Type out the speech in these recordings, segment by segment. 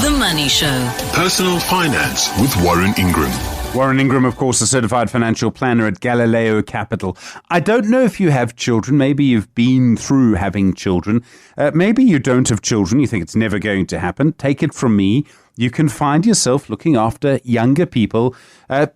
The Money Show. Personal Finance with Warren Ingram. Warren Ingram, of course, a certified financial planner at Galileo Capital. I don't know if you have children. Maybe you've been through having children. Maybe you don't have children. You think it's never going to happen. Take it from me. You can find yourself looking after younger people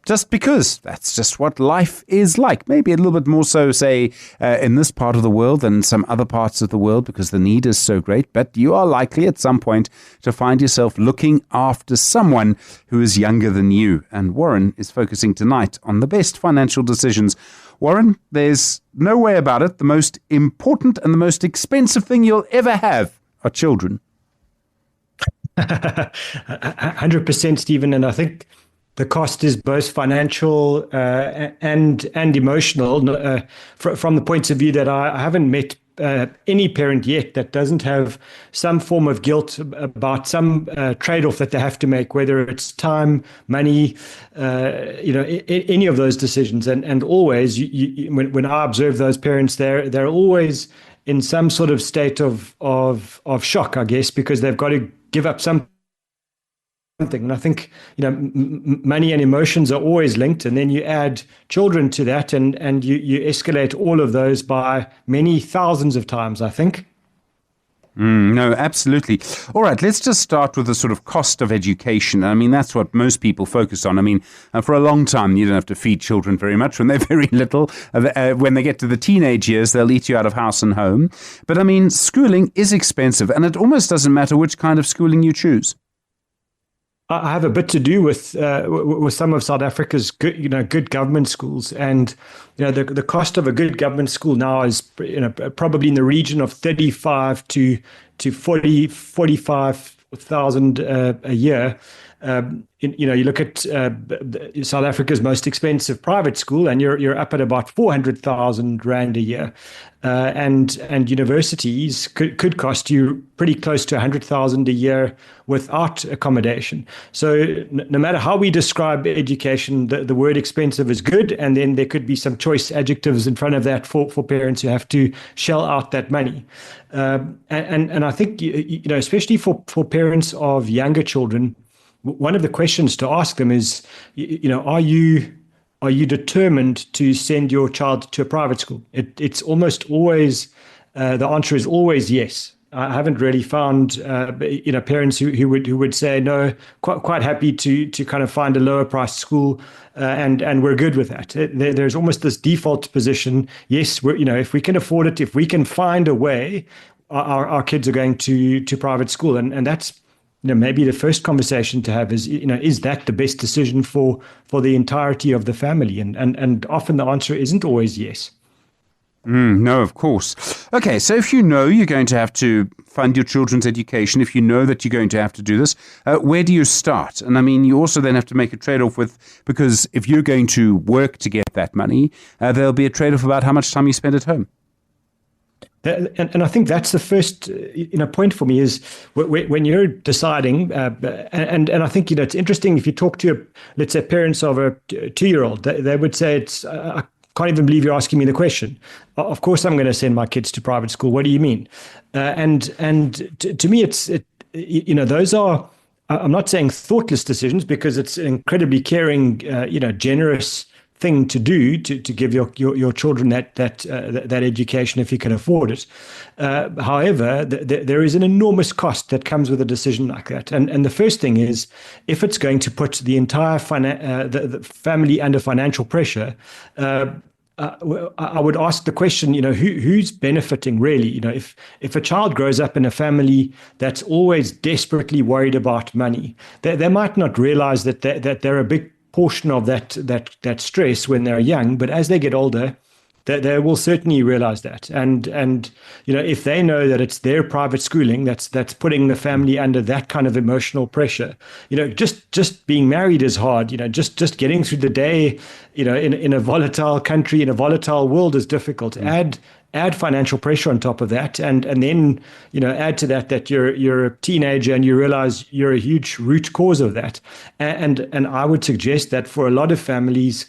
just because that's just what life is like. Maybe a little bit more so, say, in this part of the world than some other parts of the world because the need is so great. But you are likely at some point to find yourself looking after someone who is younger than you. And Warren is focusing tonight on the best financial decisions. Warren, there's no way about it. The most important and the most expensive thing you'll ever have are children. 100%, Stephen, and I think the cost is both financial and emotional. From the point of view that I haven't met any parent yet that doesn't have some form of guilt about some trade-off that they have to make, whether it's time, money, any of those decisions. And always, when I observe those parents, they're always in some sort of state of shock, I guess, because they've got to give up something. And I think, money and emotions are always linked. And then you add children to that and you escalate all of those by many thousands of times, I think. No, absolutely. All right, let's just start with the sort of cost of education. I mean, that's what most people focus on. I mean, for a long time, you don't have to feed children very much when they're very little. When they get to the teenage years, they'll eat you out of house and home. But I mean, schooling is expensive, and it almost doesn't matter which kind of schooling you choose. I have a bit to do with some of South Africa's good government schools, and the cost of a good government school now is probably in the region of 35 to 45,000 a year. You look at South Africa's most expensive private school, and you're up at about 400,000 rand a year, and universities could cost you pretty close to 100,000 a year without accommodation. So no matter how we describe education, the word expensive is good, and then there could be some choice adjectives in front of that for parents who have to shell out that money. And I think especially for parents of younger children, one of the questions to ask them is, are you determined to send your child to a private school? It's almost always, the answer is always yes. I haven't really found, parents who would say no, quite happy to kind of find a lower priced school, and we're good with that. There's almost this default position. Yes, if we can afford it, if we can find a way, our kids are going to private school, and that's maybe the first conversation to have is that the best decision for the entirety of the family? And often the answer isn't always yes. No, of course. Okay, so if you know you're going to have to fund your children's education, if you know that you're going to have to do this, where do you start? And I mean, you also then have to make a trade-off because if you're going to work to get that money, there'll be a trade-off about how much time you spend at home. And I think that's the first point for me is when you're deciding, and I think it's interesting if you talk to let's say parents of a 2-year-old, they would say I can't even believe you're asking me the question. Of course I'm going to send my kids to private school. What do you mean? And to me those are, I'm not saying thoughtless decisions, because it's an incredibly caring, generous thing to do to give your children that education if you can afford it. However, there is an enormous cost that comes with a decision like that. And the first thing is, if it's going to put the entire the family under financial pressure, I would ask the question, who's benefiting really? If a child grows up in a family that's always desperately worried about money, they might not realize that they're a big portion of that stress when they're young, but as they get older, they will certainly realize that. And if they know that it's their private schooling that's putting the family under that kind of emotional pressure, just being married is hard. Just getting through the day, in a volatile country, in a volatile world is difficult. Add financial pressure on top of that, and then add to that you're a teenager and you realize you're a huge root cause of that. And I would suggest that for a lot of families,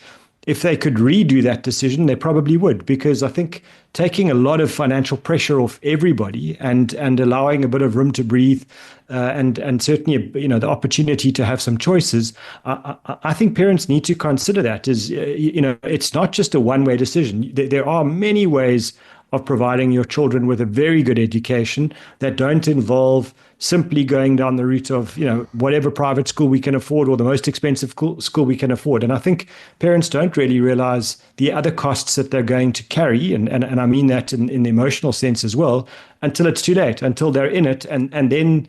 if they could redo that decision, they probably would, because I think taking a lot of financial pressure off everybody and allowing a bit of room to breathe, and certainly the opportunity to have some choices. I think parents need to consider that as it's not just a one-way decision. There are many ways of providing your children with a very good education that don't involve simply going down the route of whatever private school we can afford or the most expensive school we can afford. And I think parents don't really realize the other costs that they're going to carry, and I mean that in the emotional sense as well, until it's too late, until they're in it, and then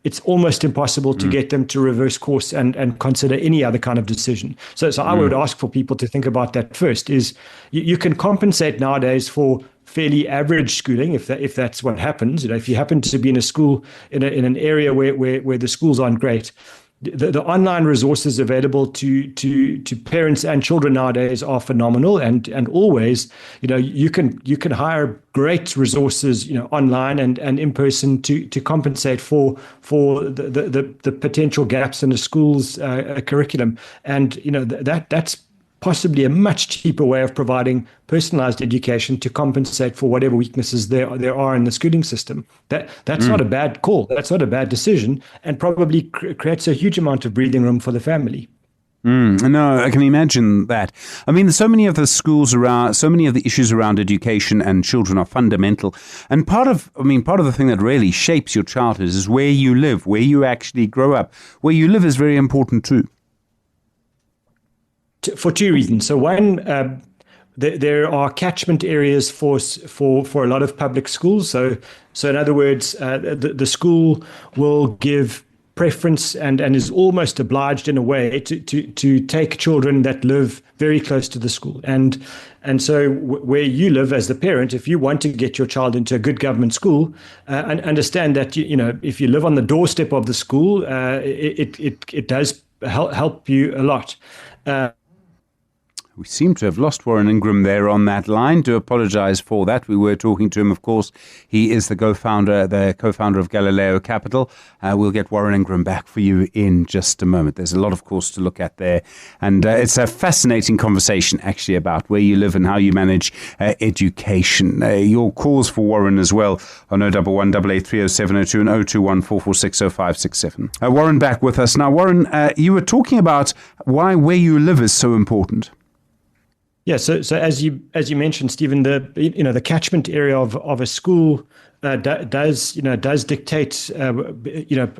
it's almost impossible to get them to reverse course and consider any other kind of decision. So I would ask for people to think about that first. Is you can compensate nowadays for fairly average schooling if that's what happens. If you happen to be in a school in an area where the schools aren't great, the online resources available to parents and children nowadays are phenomenal, and always you can hire great resources online and in person to compensate for the potential gaps in the school's curriculum, and that's possibly a much cheaper way of providing personalized education to compensate for whatever weaknesses there are in the schooling system. That's not a bad call. That's not a bad decision, and probably creates a huge amount of breathing room for the family. No, I can imagine that. I mean, so many of the issues around education and children are fundamental. And part of the thing that really shapes your childhood is where you live, where you actually grow up. Where you live is very important too. For two reasons. So one, there are catchment areas for a lot of public schools. So in other words, the school will give preference and is almost obliged in a way to take children that live very close to the school. And so where you live as the parent, if you want to get your child into a good government school, and understand that if you live on the doorstep of the school, it does help you a lot. We seem to have lost Warren Ingram there on that line. Do apologize for that. We were talking to him, of course. He is the co-founder of Galileo Capital. We'll get Warren Ingram back for you in just a moment. There's a lot, of course, to look at there. And it's a fascinating conversation, actually, about where you live and how you manage education. Your calls for Warren as well on 011 883 0702 and 021 446 0567. Warren back with us. Now, Warren, you were talking about where you live is so important. Yeah, so as you mentioned, Stephen, the catchment area of a school does dictate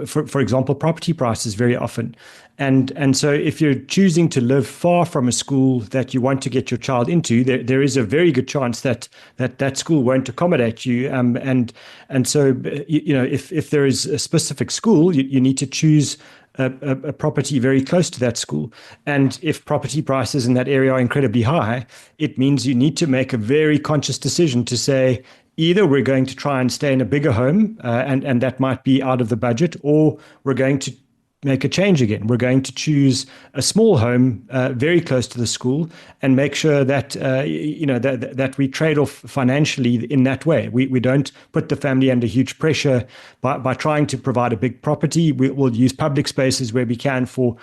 for example property prices very often, and so if you're choosing to live far from a school that you want to get your child into, there is a very good chance that school won't accommodate you, and so if there is a specific school, you need to choose a property very close to that school. And if property prices in that area are incredibly high, it means you need to make a very conscious decision to say, either we're going to try and stay in a bigger home, and that might be out of the budget, or we're going to make a change again. We're going to choose a small home very close to the school and make sure that that we trade off financially in that way. We don't put the family under huge pressure by trying to provide a big property. We'll use public spaces where we can for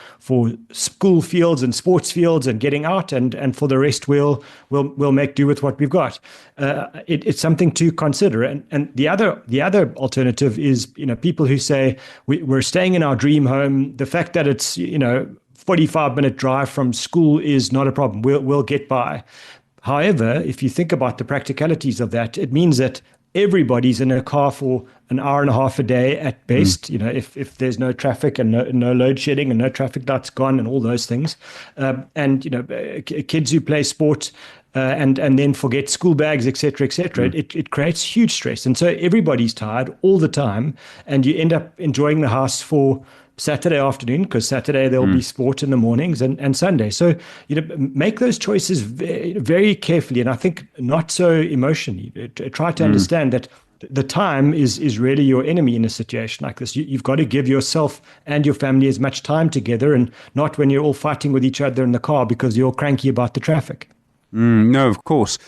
school fields and sports fields and getting out, and for the rest we'll make do with what we've got. It's something to consider. And the other alternative is people who say we're staying in our dream home. The fact that it's 45-minute drive from school is not a problem. We'll get by. However, if you think about the practicalities of that, it means that everybody's in a car for an hour and a half a day at best. If there's no traffic and no load shedding and no traffic lights gone and all those things, and kids who play sport and then forget school bags, etc., it creates huge stress, and so everybody's tired all the time, and you end up enjoying the house for Saturday afternoon, because Saturday there'll be sport in the mornings, and Sunday. So make those choices very, very carefully, and I think not so emotionally. Try to understand that the time is really your enemy in a situation like this. You've got to give yourself and your family as much time together, and not when you're all fighting with each other in the car because you're cranky about the traffic. No, of course.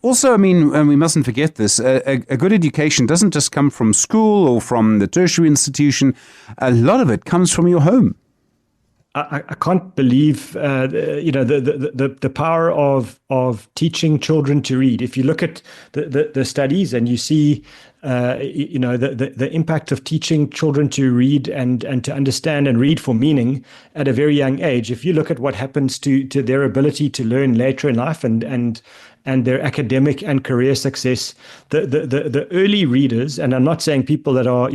Also, we mustn't forget this. A good education doesn't just come from school or from the tertiary institution. A lot of it comes from your home. I can't believe the power of teaching children to read. If you look at the studies and you see the impact of teaching children to read and to understand and read for meaning at a very young age, if you look at what happens to their ability to learn later in life and their academic and career success, the early readers, and I'm not saying people that are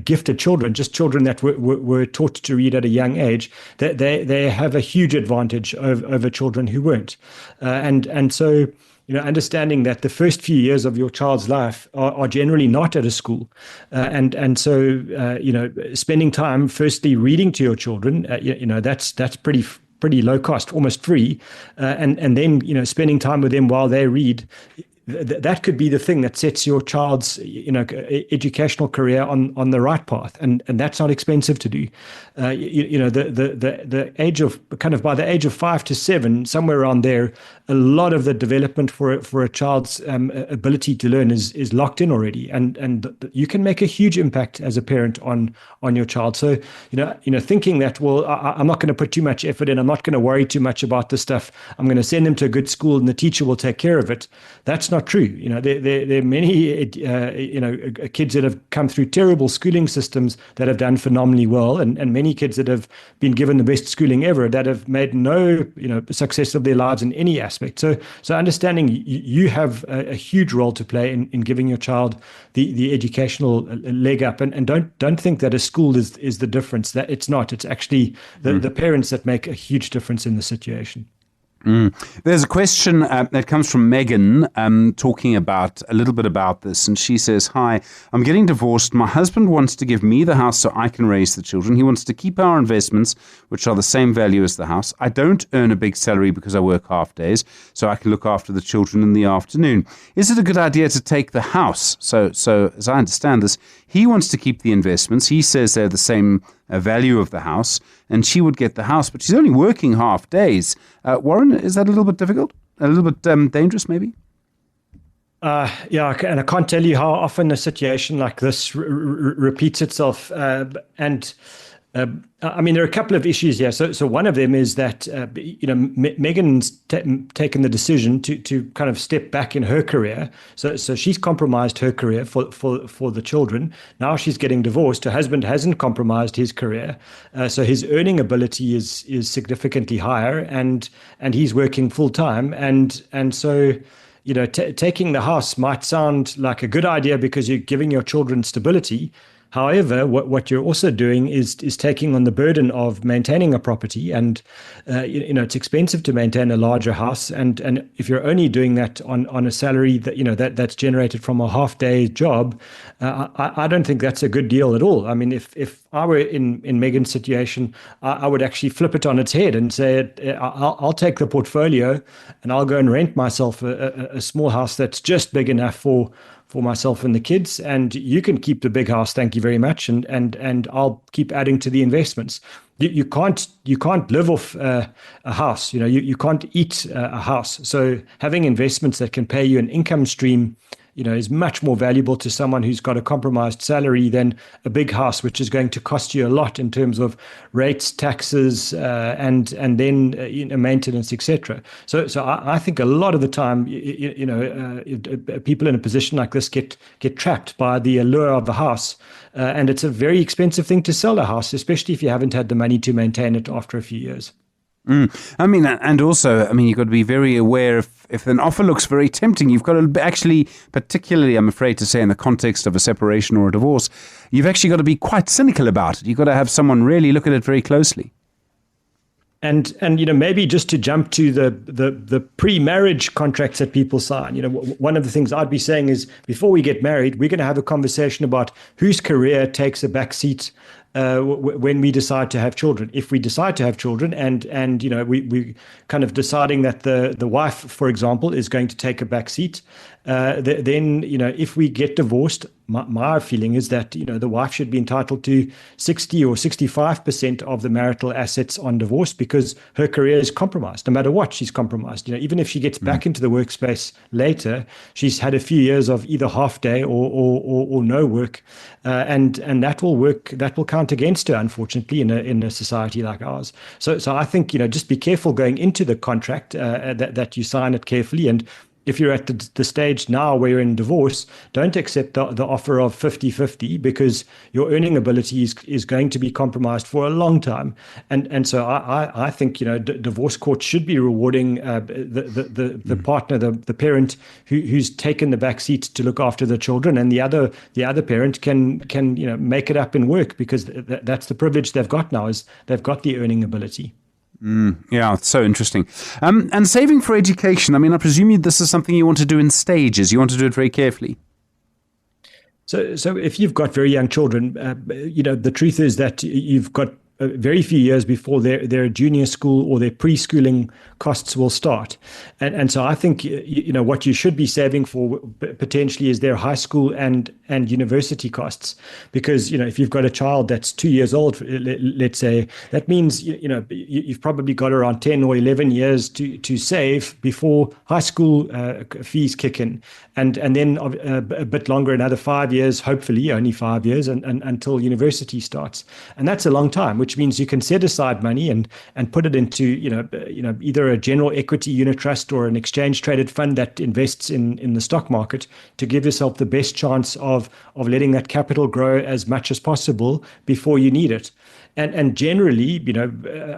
gifted children, just children that were taught to read at a young age, that they have a huge advantage over children who weren't, and so. Understanding that the first few years of your child's life are generally not at a school, and so spending time firstly reading to your children, that's pretty low cost, almost free, and then spending time with them while they read. That could be the thing that sets your child's educational career on the right path, and that's not expensive to do. The age of by the age of 5 to 7, somewhere around there, a lot of the development for a child's ability to learn is locked in already, and you can make a huge impact as a parent on your child. So thinking that, well, I'm not going to put too much effort in, I'm not going to worry too much about this stuff, I'm going to send them to a good school and the teacher will take care of it. That's not true. There are many kids that have come through terrible schooling systems that have done phenomenally well, and many kids that have been given the best schooling ever that have made no success of their lives in any aspect. So understanding you have a huge role to play in giving your child the educational leg up, and don't think that a school is the difference. That it's not. It's actually the parents that make a huge difference in the situation. There's a question that comes from Megan talking about a little bit about this, and she says, "Hi, I'm getting divorced. My husband wants to give me the house so I can raise the children. He wants to keep our investments, which are the same value as the house. I don't earn a big salary because I work half days, so I can look after the children in the afternoon. Is it a good idea to take the house?" So as I understand this, he wants to keep the investments. He says they're the same value of the house, and she would get the house, but she's only working half days. Warren, is that a little bit difficult? A little bit dangerous, maybe? Yeah, and I can't tell you how often a situation like this repeats itself. I mean, there are a couple of issues here. So one of them is that Megan's taken the decision to kind of step back in her career. So she's compromised her career for the children. Now she's getting divorced. Her husband hasn't compromised his career, so his earning ability is significantly higher, and he's working full time, and so. Taking the house might sound like a good idea because you're giving your children stability. However, what you're also doing is taking on the burden of maintaining a property, and it's expensive to maintain a larger house. And if you're only doing that on a salary that that's generated from a half-day job, I don't think that's a good deal at all. I mean, if I were in Megan's situation, I would actually flip it on its head and say, I'll take the portfolio and I'll go and rent myself a small house that's just big enough for myself and the kids, and you can keep the big house, thank you very much, and I'll keep adding to the investments. You can't live off a house, you can't eat a house. So having investments that can pay you an income stream is much more valuable to someone who's got a compromised salary than a big house, which is going to cost you a lot in terms of rates, taxes, and then maintenance, etc. So I think a lot of the time, people in a position like this get trapped by the allure of a house, and it's a very expensive thing to sell a house, especially if you haven't had the money to maintain it after a few years. I mean, and also, you've got to be very aware if an offer looks very tempting, you've got to actually, particularly, I'm afraid to say, in the context of a separation or a divorce, you've actually got to be quite cynical about it. You've got to have someone really look at it very closely. And maybe just to jump to the pre-marriage contracts that people sign, one of the things I'd be saying is before we get married, we're going to have a conversation about whose career takes a back seat when we decide to have children. If we decide to have children and we kind of deciding that the wife, for example, is going to take a back seat, then if we get divorced, my feeling is that the wife should be entitled to 60 or 65% of the marital assets on divorce because her career is compromised. No matter what, she's compromised. Even if she gets back into the workspace later, she's had a few years of either half day or no work, and that will work. That will count count against her, unfortunately, in a society like ours. So I think, just be careful going into the contract, that you sign it carefully. And if you're at the stage now where you're in divorce, don't accept the offer of 50-50, because your earning ability is going to be compromised for a long time. And so I think, divorce courts should be rewarding the partner, the parent who's taken the back seat to look after the children, and the other parent can make it up in work, because that's the privilege they've got now, is they've got the earning ability. Yeah, it's so interesting. And saving for education, I mean, I presume this is something you want to do in stages. You want to do it very carefully. So if you've got very young children, the truth is that you've got very few years before their junior school or their preschooling costs will start. And so I think, what you should be saving for potentially is their high school and university costs. Because, if you've got a child that's 2 years old, let's say, that means, you've probably got around 10 or 11 years to save before high school fees kick in. And then a bit longer, another 5 years, hopefully only 5 years, and until university starts. And that's a long time, which means you can set aside money and put it into, either a general equity unit trust or an exchange traded fund that invests in the stock market, to give yourself the best chance of letting that capital grow as much as possible before you need it. And generally,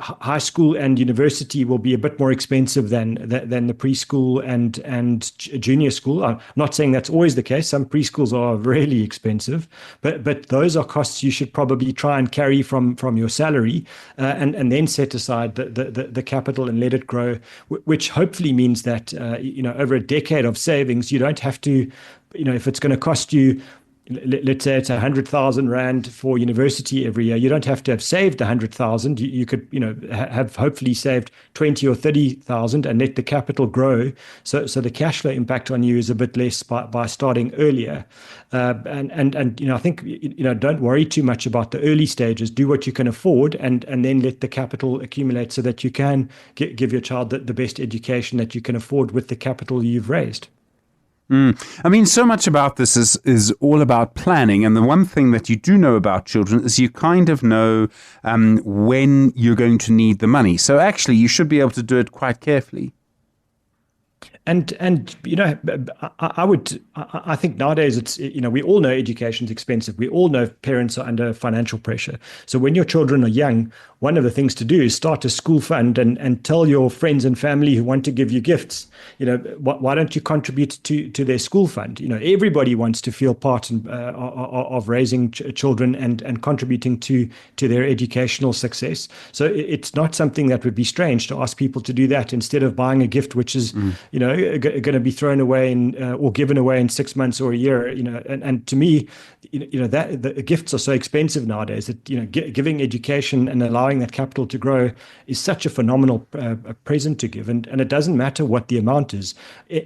high school and university will be a bit more expensive than the preschool and junior school. I'm not saying that's always the case. Some preschools are really expensive, but those are costs you should probably try and carry from your salary, and then set aside the capital and let it grow, which hopefully means that over a decade of savings, you don't have to, if it's going to cost you, let's say it's 100,000 rand for university every year, you don't have to have saved 100,000. You could, have hopefully saved 20 or 30,000 and let the capital grow. So the cash flow impact on you is a bit less by starting earlier. And I think, don't worry too much about the early stages. Do what you can afford, and then let the capital accumulate so that you can give your child the best education that you can afford with the capital you've raised. I mean, so much about this is all about planning. And the one thing that you do know about children is you kind of know when you're going to need the money. So actually, you should be able to do it quite carefully. And I think nowadays it's, we all know education's expensive. We all know parents are under financial pressure. So when your children are young, one of the things to do is start a school fund and tell your friends and family who want to give you gifts, why don't you contribute to their school fund? Everybody wants to feel part of raising children and contributing to their educational success. So it's not something that would be strange to ask people to do that instead of buying a gift, which is, going to be thrown away or given away in 6 months or a year. And to me, that the gifts are so expensive nowadays that giving education and allowing that capital to grow is such a phenomenal present to give, and it doesn't matter what the amount is.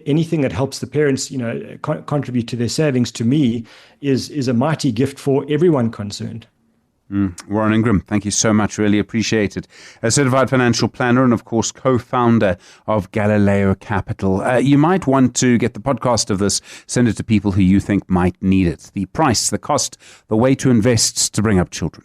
Anything that helps the parents contribute to their savings, to me, is a mighty gift for everyone concerned. Warren Ingram, thank you so much. Really appreciate it. A certified financial planner and, of course, co-founder of Galileo Capital. You might want to get the podcast of this, send it to people who you think might need it. The price, the cost, the way to invest to bring up children.